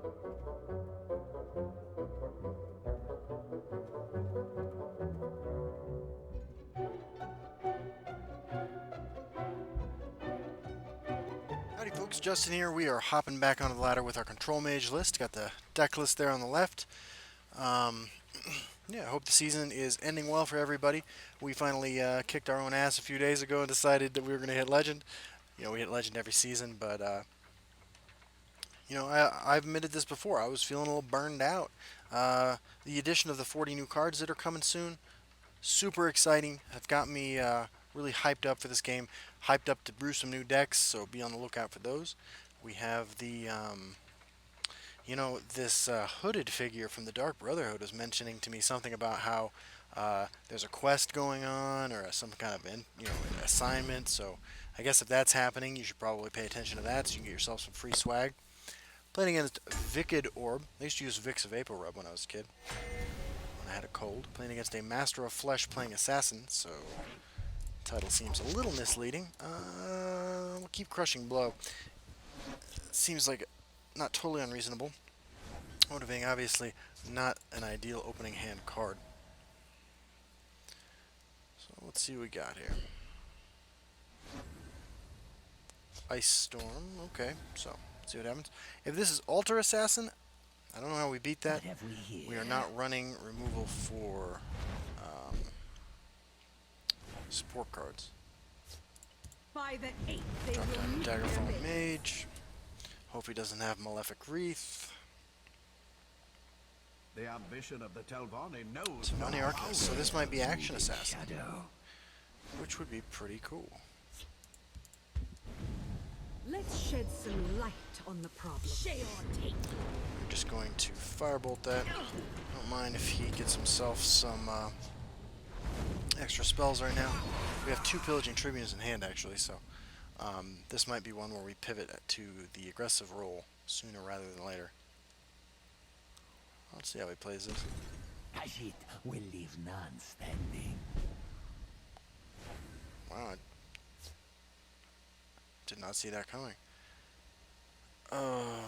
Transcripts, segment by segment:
Howdy folks, Justin here. We are hopping back onto the ladder with our control mage list. Got the deck list there on the left. Yeah, I hope the season is ending well for everybody. We finally kicked our own ass a few days ago and decided that we were going to hit Legend. You know, we hit Legend every season, but, you know, I've admitted this before. I was feeling a little burned out. The addition of the 40 new cards that are coming soon, super exciting. Have got me really hyped up for this game. Hyped up to brew some new decks, so be on the lookout for those. We have the, you know, this hooded figure from the Dark Brotherhood was mentioning to me something about how there's a quest going on or some kind of assignment. So I guess if that's happening, you should probably pay attention to that so you can get yourself some free swag. Playing against Wicked Orb. I used to use Vicks of Vapor Rub when I was a kid. When I had a cold. Playing against a Master of Flesh playing Assassin, so the title seems a little misleading. We'll keep Crushing Blow. Seems like not totally unreasonable. Odahviing, obviously not an ideal opening hand card. So let's see what we got here. Ice Storm, okay, so see what happens. If this is Altar Assassin, I don't know how we beat that. We are not running removal for support cards. By the 8th, they Drop will down meet Daggerfall their mates. Mage. Hope he doesn't have Malefic Wreath. The ambition of the Telvanni knows Some Money no Arcanist, so this might be Action Assassin, shadow. which would be pretty cool. Let's shed some light on the problem. Share or take. We're just going to Firebolt that. Don't mind if he gets himself some extra spells right now. We have 2 Pillaging Tribunes in hand, actually, so this might be one where we pivot to the aggressive role sooner rather than later. Let's see how he plays this. Kashit will leave none standing. Wow, I did not see that coming. I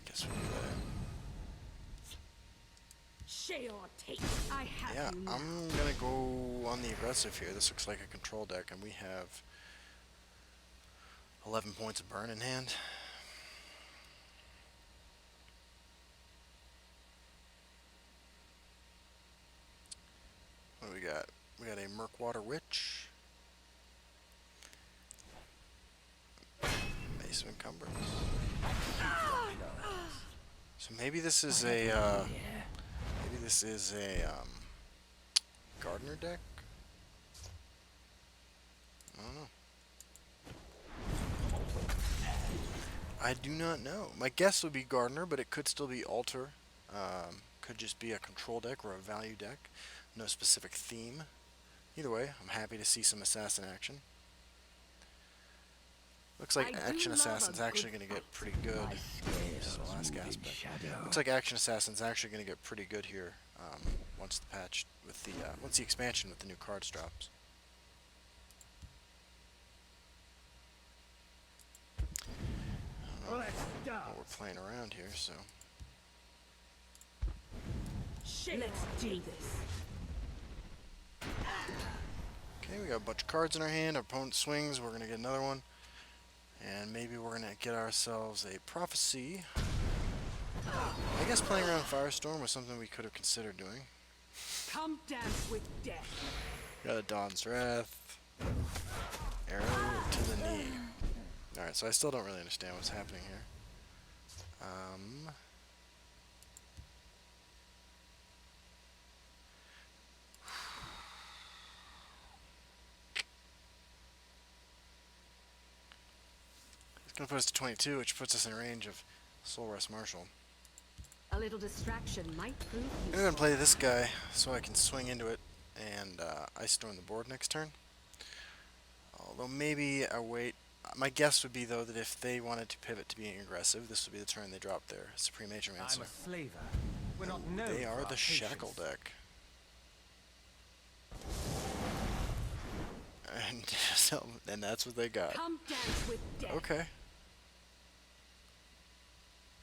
guess we do that. Share or take. I have Yeah, you now. I'm gonna go on the aggressive here. This looks like a control deck, and we have 11 points of burn in hand. What do we got? We got a Murkwater Witch. Mace of Encumbrance. So maybe this is a Gardener deck? I don't know. I do not know. My guess would be Gardener, but it could still be Altar. Could just be a control deck or a value deck. No specific theme. Either way, I'm happy to see some Assassin action. Looks like Action Assassin's actually going to get pretty good. This is the last gasp. Looks like Action Assassin's actually going to get pretty good here once the patch with the once the expansion with the new cards drops. I don't know what we're playing around here, so. Let's do this. Okay, we got a bunch of cards in our hand. Our opponent swings. We're going to get another one. And maybe we're going to get ourselves a Prophecy. I guess playing around Firestorm was something we could have considered doing. Come dance with death. Got a Dawn's Wrath. Arrow to the knee. Alright, so I still don't really understand what's happening here. It's going to put us to 22, which puts us in range of Soul Rest Marshal. A little distraction might prove I'm going to play this guy so I can swing into it and Ice Storm the board next turn. Although maybe I wait. My guess would be, though, that if they wanted to pivot to being aggressive, this would be the turn they drop their Supreme Ageromancer. I'm a slaver. We're not known They for are our the Shackle patience. deck. And so, and that's what they got. Come dance with death. Okay.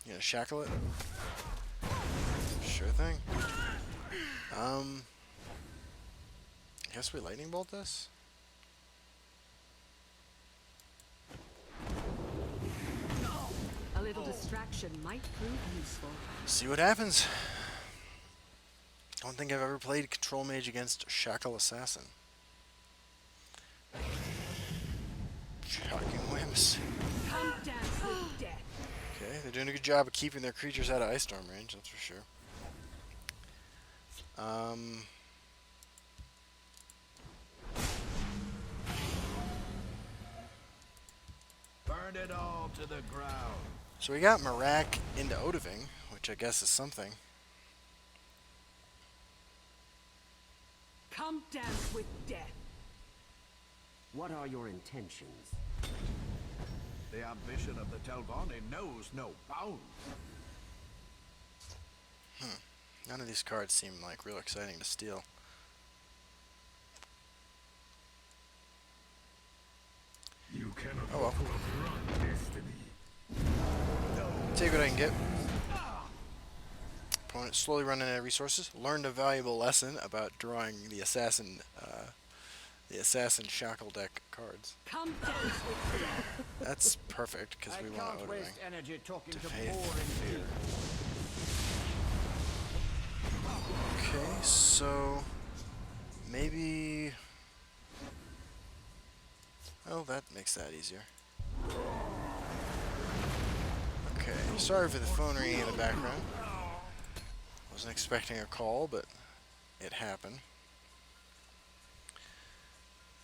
You gonna shackle it? Sure thing. Guess we lightning bolt this? A little distraction might prove useful. See what happens. Don't think I've ever played Control Mage against Shackle Assassin. Shocking whims. Come dance with death. Okay, they're doing a good job of keeping their creatures out of Ice Storm range, that's for sure. Burn it all to the ground. So we got Marak into Odahviing, which I guess is something. Come dance with death. What are your intentions? The ambition of the Telvanni knows no bounds. None of these cards seem like real exciting to steal. You cannot Oh well. outrun destiny. Take what I can get. Opponent slowly running out of resources. Learned a valuable lesson about drawing the assassin shackle deck cards. Come dance with death. That's perfect because we want to waste Odahviing. energy talking To to faith. poor and dear. Okay, so maybe. Oh, that makes that easier. Okay, sorry for the phone ringing in the background. Wasn't expecting a call, but it happened.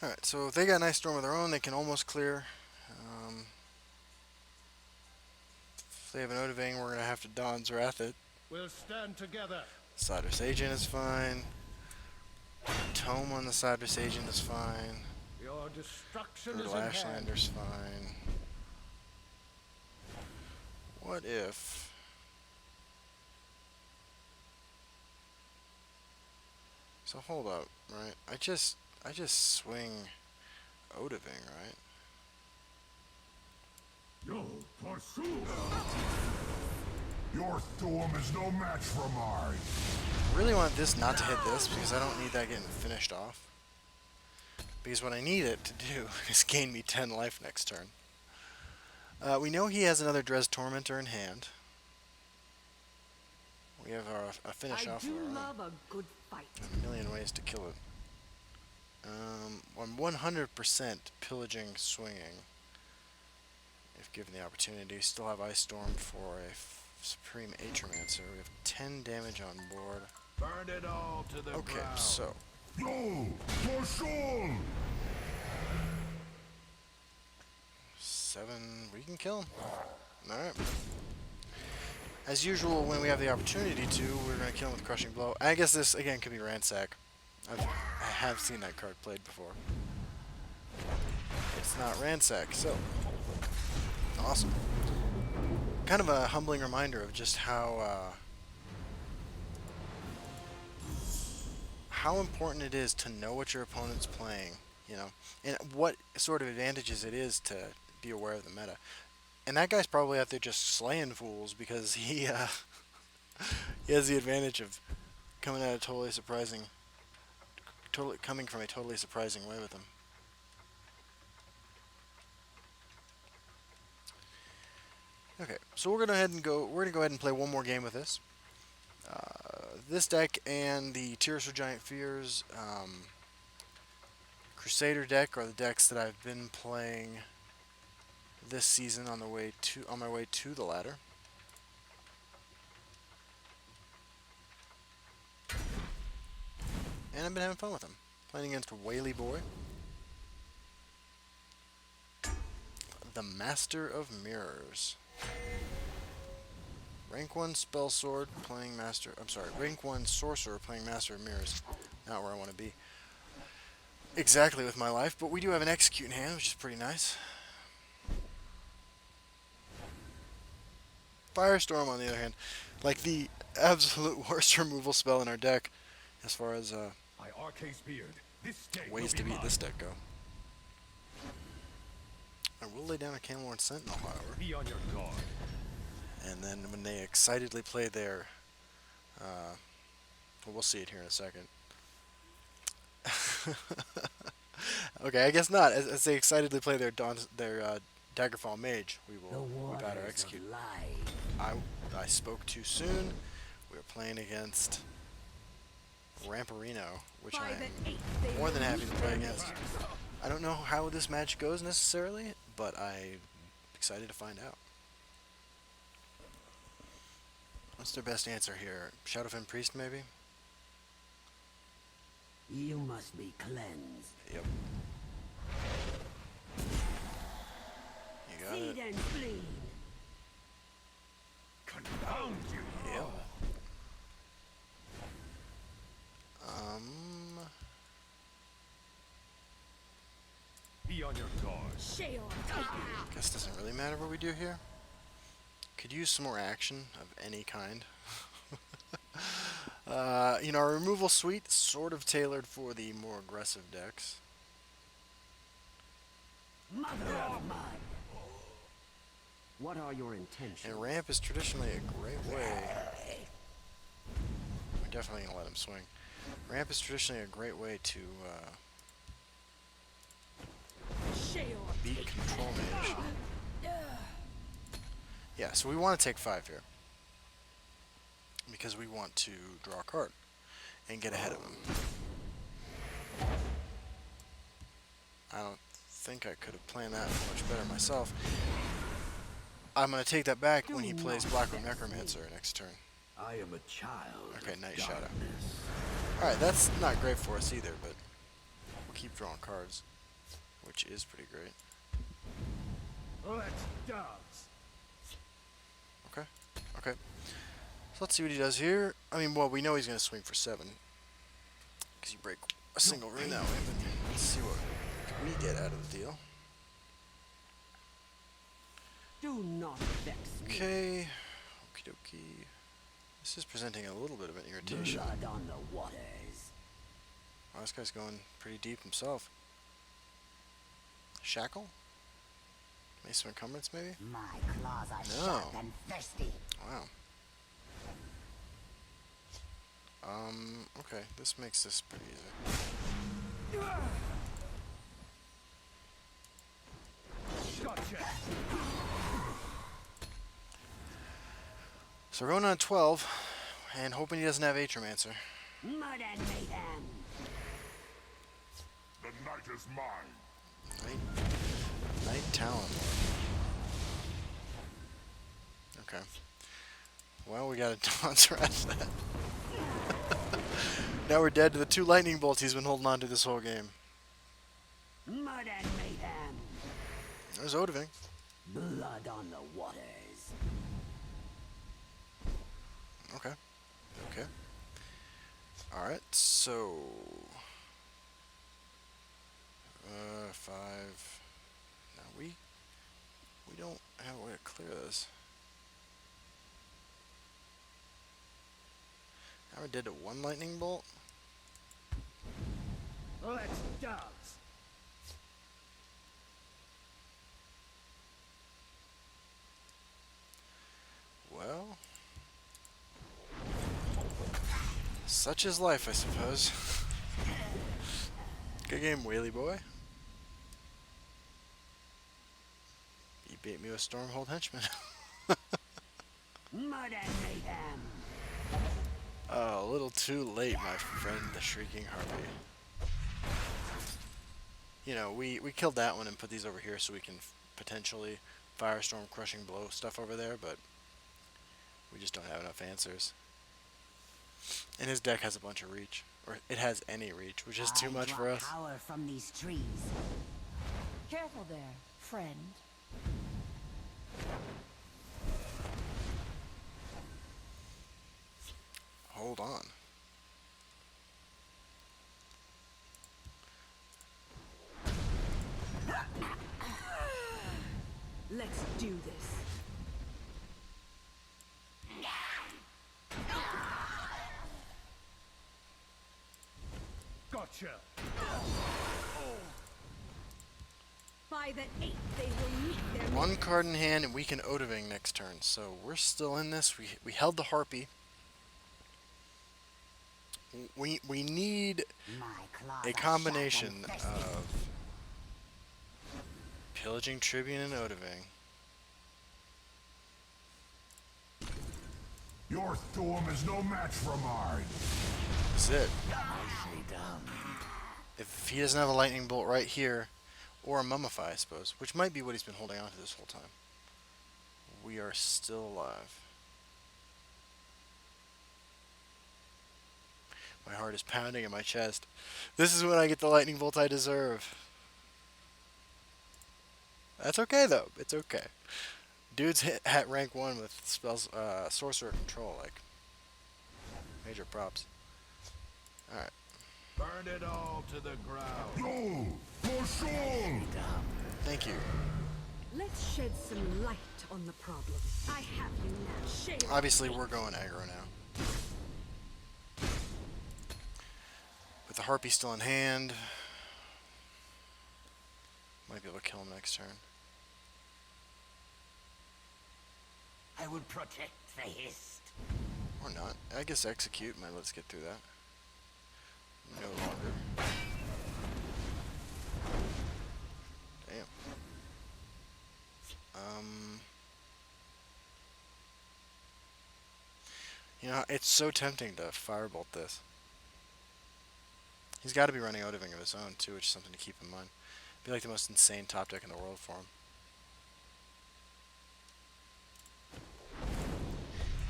Alright, so if they got an Ice Storm of their own, they can almost clear. If they have an Odahviing, we're going to have to Dawn's Wrath it. We'll stand together. Cyrus Agent is fine. Tome on the Cyrus Agent is fine. Your destruction Brutal is at hand. Ashlander's fine. What if... So hold up, right? I just swing Odahviing, right? Yo, pursue! Your storm is no match for mine. I really want this not to hit this because I don't need that getting finished off. Because what I need it to do is gain me 10 life next turn. We know he has another Dres Tormentor in hand. We have a finish I off do of our own. love a good fight. A million ways to kill it. I'm 100% pillaging, swinging. If given the opportunity. Still have Ice Storm for a Supreme Atromancer. We have 10 damage on board. Burn it all to the Okay, ground. so Yo, pursue! 7. We can kill him. Alright. As usual, when we have the opportunity to, we're going to kill him with Crushing Blow. I guess this, again, could be Ransack. I have seen that card played before. It's not Ransack, so... Awesome. Kind of a humbling reminder of just how important it is to know what your opponent's playing, you know, and what sort of advantages it is to be aware of the meta. And that guy's probably out there just slaying fools because he he has the advantage of coming at a totally surprising, coming from a totally surprising way with him. Okay, so we're gonna go ahead and play one more game with this. This deck and the Tears for Giant Fears Crusader deck are the decks that I've been playing this season on my way to the ladder. And I've been having fun with them. Playing against Whaley Boy, the Master of Mirrors. Rank 1 Spell Sword playing Master... I'm sorry, Rank 1 Sorcerer playing Master of Mirrors. Not where I want to be exactly with my life, but we do have an Execute in hand, which is pretty nice. Firestorm, on the other hand, like the absolute worst removal spell in our deck as far as My Arcase beard. This day ways will to be beat mine. this deck go. I will lay down a Camelorn Sentinel, however. Be on your guard. And then when they excitedly play their, well, we'll see it here in a second. Okay, I guess not. As they excitedly play their Daggerfall Mage, we The battle waters execute. of life. I spoke too soon. We are playing against Ramparino, which I By the am eighth, they more than will happy to meet play their against. mates. I don't know how this match goes necessarily, but I'm excited to find out. What's their best answer here? Shadowfen Priest, maybe? You must be cleansed. Yep. You got Seed it. and spleen. Confound you. Yep. Be on your guard. Sheol. Guess doesn't really matter what we do here. Could use some more action of any kind. You know, our removal suite sort of tailored for the more aggressive decks. Mother of mud. What are your intentions? And ramp is traditionally a great way. We're definitely gonna let him swing. Ramp is traditionally a great way to Sheol. beat Control Mage. Yeah, so we want to take 5 here. Because we want to draw a card and get ahead of him. I don't think I could have planned that much better myself. I'm going to take that back when he plays Blackroot Necromancer next turn. I am a child. Okay, of Night Shadow. darkness. Alright, that's not great for us either, but we'll keep drawing cards, which is pretty great. Let's dance. Okay, okay. So let's see what he does here. I mean, well, we know he's going to swing for 7. Because you break a single rune that way, but let's see what we get out of the deal. Do not vex me. Okay, okie dokie. This is presenting a little bit of an irritation. Blood on the waters. Oh, this guy's going pretty deep himself. Shackle? Mace of Encumbrance, maybe? My claws are No. sharp and thirsty. Wow. Okay, this makes this pretty easy. Gotcha. So we're going on 12, and hoping he doesn't have Atromancer. Mud and mayhem. The night is mine. Night Talon. Okay. Well, we got a Dawn's Wrath then. Now we're dead to the 2 lightning bolts he's been holding on to this whole game. Mud and mayhem. There's Odahviing. Blood on the waters. Okay. Okay. Alright, so... 5... Now we don't have a way to clear this. Now we're dead to 1 lightning bolt? Let's dance. Well... Such is life, I suppose. Good game, Whaley boy. You beat me with Stormhold Henchman. Mud and mayhem. Oh, a little too late, my friend, the Shrieking Harpy. You know, we killed that one and put these over here so we can potentially Firestorm, Crushing Blow stuff over there, but we just don't have enough answers. And his deck has a bunch of reach. Or it has any reach, which is too I much draw for us. power from these trees. Careful there, friend. Hold on. Let's do this. Gotcha. By By the 8th, they will meet their One makers. card in hand, and we can Odahviing next turn. So we're still in this. We held the Harpy. We need My claws a are sharp and combination thirsty. of Pillaging Tribune and Odahviing. Your storm is no match for mine. That's it. Nicely done. If he doesn't have a lightning bolt right here, or a mummify, I suppose, which might be what he's been holding on to this whole time, we are still alive. My heart is pounding in my chest. This is when I get the lightning bolt I deserve. That's okay though. It's okay. Dude's hit at rank 1 with spells, sorcerer control, like major props. All right. Burn it all to the ground. Go for sure. Thank you. Let's shed some light on the problem. I have you now. Shade. Obviously, we're going aggro now. With the Harpy still in hand, might be able to kill him next turn. I will protect the hist. Or not. I guess execute might let's get through that. No longer. Damn. You know, it's so tempting to firebolt this. He's got to be running Odahviing of his own too, which is something to keep in mind. Be like the most insane top deck in the world for him.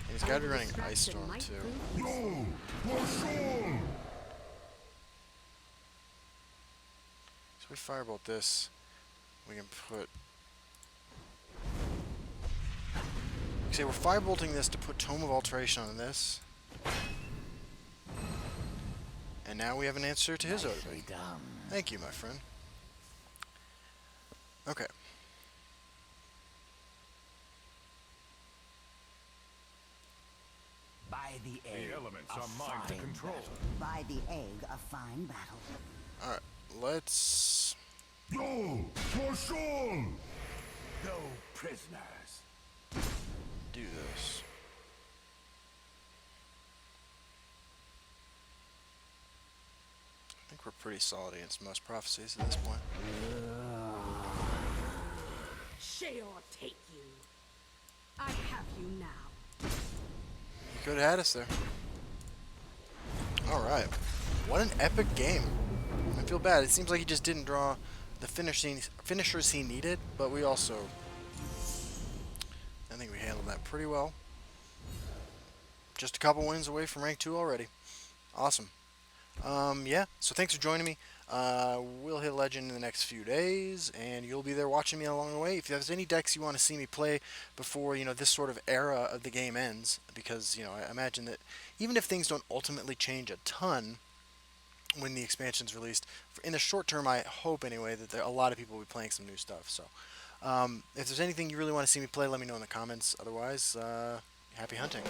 And he's got to be running Ice Storm too. Go for sure. So we firebolt this. We can put. Okay, we're firebolting this to put Tome of Alteration on this. And now we have an answer to his Odahviing. Nicely done. Thank you, my friend. Okay. By the egg, The elements a are mine to fine control. battle. By the egg, a fine battle. Alright. Let's. Go for sure. No prisoners. Do this. I think we're pretty solid against most prophecies at this point. Sheol take you. I have you now. You could have had us there. Alright. What an epic game. I feel bad. It seems like he just didn't draw the finishers he needed, but we also... I think we handled that pretty well. Just a couple wins away from rank 2 already. Awesome. Yeah, so thanks for joining me. We'll hit Legend in the next few days, and you'll be there watching me along the way. If there's any decks you want to see me play before, this sort of era of the game ends, because, I imagine that even if things don't ultimately change a ton when the expansion's released, in the short term, I hope anyway, that a lot of people will be playing some new stuff. So, if there's anything you really want to see me play, let me know in the comments. Otherwise, happy hunting.